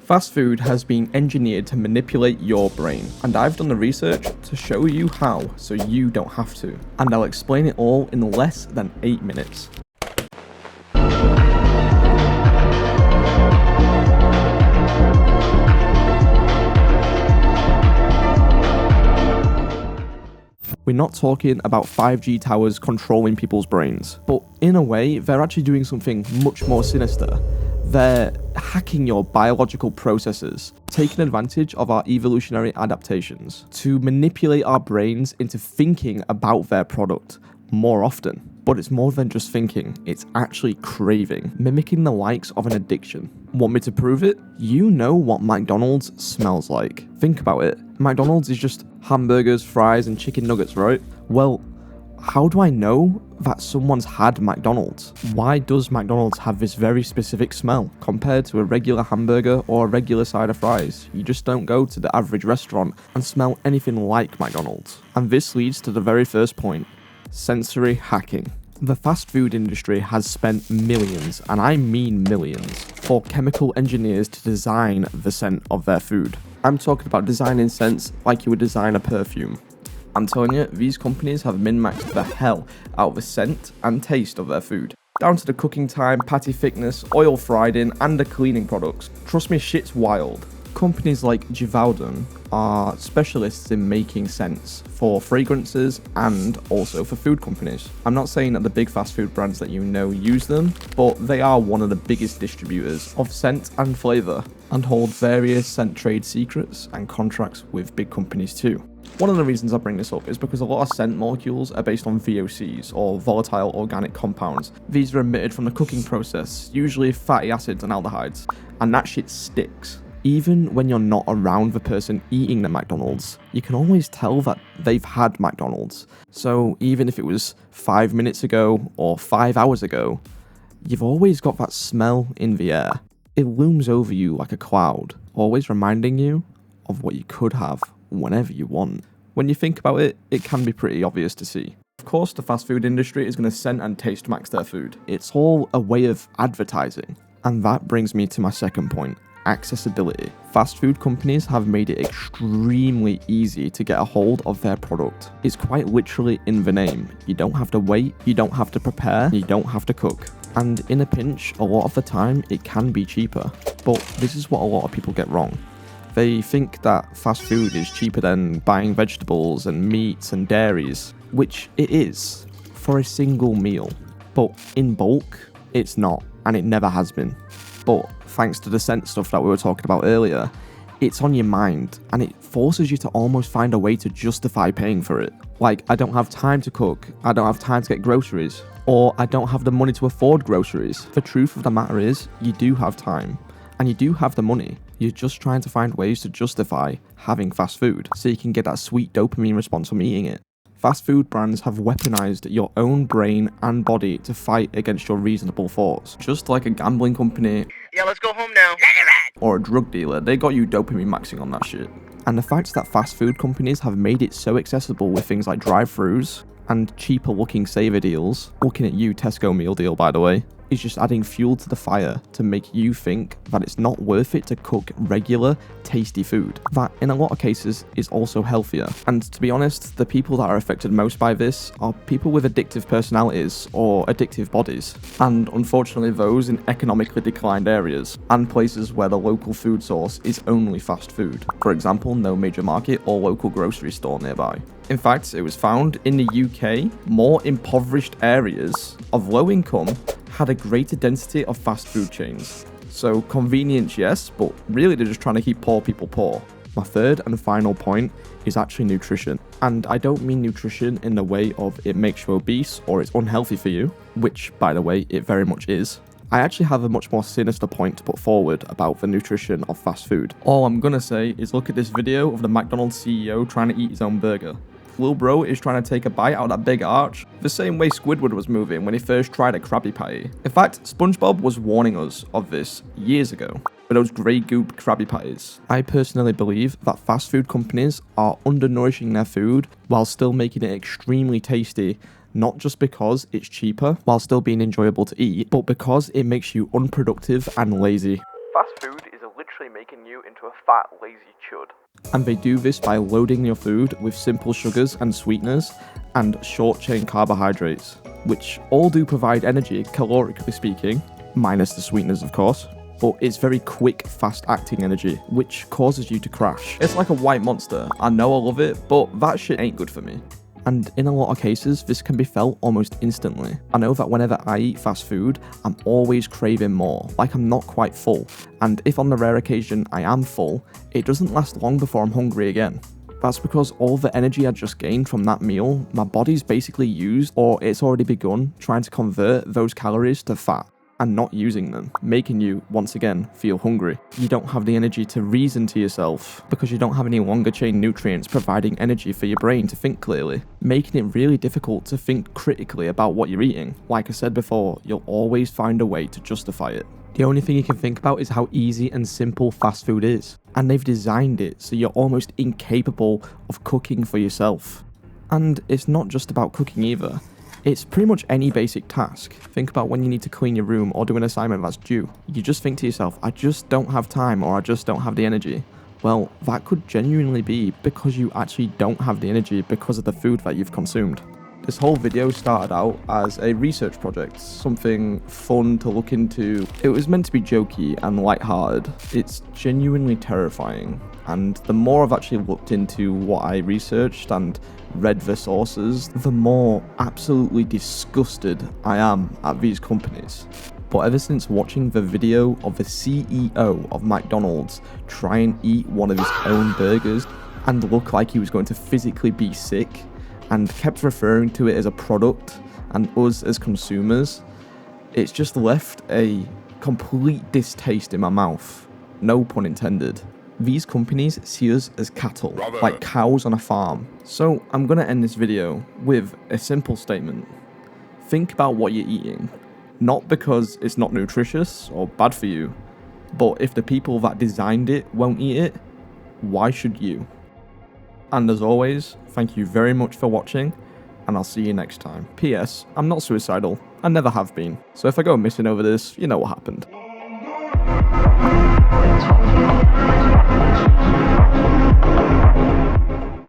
Fast food has been engineered to manipulate your brain, and I've done the research to show you how so you don't have to. And I'll explain it all in less than 8 minutes. We're not talking about 5G towers controlling people's brains, but in a way, they're actually doing something much more sinister. They're hacking your biological processes, taking advantage of our evolutionary adaptations to manipulate our brains into thinking about their product more often. But it's more than just thinking, it's actually craving, mimicking the likes of an addiction. Want me to prove it? You know what McDonald's smells like. Think about it. McDonald's is just hamburgers, fries, and chicken nuggets, right? Well, how do I know that someone's had McDonald's? Why does McDonald's have this very specific smell compared to a regular hamburger or a regular side of fries? You just don't go to the average restaurant and smell anything like McDonald's. And this leads to the very first point: sensory hacking. The fast food industry has spent millions, and I mean millions, for chemical engineers to design the scent of their food. I'm talking about designing scents like you would design a perfume. I'm telling you, these companies have min-maxed the hell out of the scent and taste of their food, down to the cooking time, patty thickness, oil fried in, and the cleaning products. Trust me, shit's wild. Companies like GHOSTSHELL are specialists in making scents for fragrances and also for food companies. I'm not saying that the big fast food brands that you know use them, but they are one of the biggest distributors of scent and flavour and hold various scent trade secrets and contracts with big companies too. One of the reasons I bring this up is because a lot of scent molecules are based on VOCs, or volatile organic compounds. These are emitted from the cooking process, usually fatty acids and aldehydes, and that shit sticks. Even when you're not around the person eating the McDonald's, you can always tell that they've had McDonald's. So even if it was 5 minutes ago or 5 hours ago, you've always got that smell in the air. It looms over you like a cloud, always reminding you of what you could have whenever you want. When you think about it, it can be pretty obvious to see. Of course, the fast food industry is going to scent and taste max their food. It's all a way of advertising. And that brings me to my second point: accessibility. Fast food companies have made it extremely easy to get a hold of their product. It's quite literally in the name. You don't have to wait, you don't have to prepare, you don't have to cook. And in a pinch, a lot of the time, it can be cheaper. But this is what a lot of people get wrong. They think that fast food is cheaper than buying vegetables and meats and dairies, which it is for a single meal. But in bulk, it's not, and it never has been. But thanks to the scent stuff that we were talking about earlier, it's on your mind, and it forces you to almost find a way to justify paying for it. Like, I don't have time to cook, I don't have time to get groceries, or I don't have the money to afford groceries. The truth of the matter is, you do have time, and you do have the money. You're just trying to find ways to justify having fast food, so you can get that sweet dopamine response from eating it. Fast food brands have weaponized your own brain and body to fight against your reasonable thoughts. Just like a gambling company, yeah, let's go home now, or a drug dealer, they got you dopamine maxing on that shit. And the fact that fast food companies have made it so accessible with things like drive-thrus and cheaper looking saver deals, looking at you Tesco meal deal by the way, is just adding fuel to the fire to make you think that it's not worth it to cook regular, tasty food. That, in a lot of cases, is also healthier. And to be honest, the people that are affected most by this are people with addictive personalities or addictive bodies. And unfortunately those in economically declined areas, and places where the local food source is only fast food. For example, no major market or local grocery store nearby. In fact, it was found in the UK, more impoverished areas of low income had a greater density of fast food chains. So convenience, yes, but really they're just trying to keep poor people poor. My third and final point is actually nutrition. And I don't mean nutrition in the way of it makes you obese or it's unhealthy for you, which, by the way, it very much is. I actually have a much more sinister point to put forward about the nutrition of fast food. All I'm gonna say is look at this video of the McDonald's CEO trying to eat his own burger. Lil bro is trying to take a bite out of that big arch, the same way Squidward was moving when he first tried a Krabby Patty. In fact, SpongeBob was warning us of this years ago with those grey goop Krabby Patties. I personally believe that fast food companies are undernourishing their food while still making it extremely tasty, not just because it's cheaper while still being enjoyable to eat, but because it makes you unproductive and lazy. Fast food is literally making you into a fat, lazy chud. And they do this by loading your food with simple sugars and sweeteners and short-chain carbohydrates, which all do provide energy, calorically speaking, minus the sweeteners of course, but it's very quick, fast-acting energy, which causes you to crash. It's like a white monster. I know I love it, but that shit ain't good for me. And in a lot of cases, this can be felt almost instantly. I know that whenever I eat fast food, I'm always craving more, like I'm not quite full. And if on the rare occasion I am full, it doesn't last long before I'm hungry again. That's because all the energy I just gained from that meal, my body's basically used, or it's already begun trying to convert those calories to fat and not using them, making you, once again, feel hungry. You don't have the energy to reason to yourself because you don't have any longer chain nutrients providing energy for your brain to think clearly, making it really difficult to think critically about what you're eating. Like I said before, you'll always find a way to justify it. The only thing you can think about is how easy and simple fast food is, and they've designed it so you're almost incapable of cooking for yourself. And it's not just about cooking either. It's pretty much any basic task. Think about when you need to clean your room or do an assignment that's due. You just think to yourself, I just don't have time, or I just don't have the energy. Well, that could genuinely be because you actually don't have the energy because of the food that you've consumed. This whole video started out as a research project, something fun to look into. It was meant to be jokey and lighthearted. It's genuinely terrifying. And the more I've actually looked into what I researched and read the sources, the more absolutely disgusted I am at these companies. But ever since watching the video of the CEO of McDonald's try and eat one of his own burgers and look like he was going to physically be sick, and kept referring to it as a product and us as consumers, it's just left a complete distaste in my mouth. No pun intended. These companies see us as cattle, like cows on a farm. So I'm gonna end this video with a simple statement. Think about what you're eating. Not because it's not nutritious or bad for you, but if the people that designed it won't eat it, why should you? And as always, thank you very much for watching, and I'll see you next time. P.S. I'm not suicidal. I never have been. So if I go missing over this, you know what happened.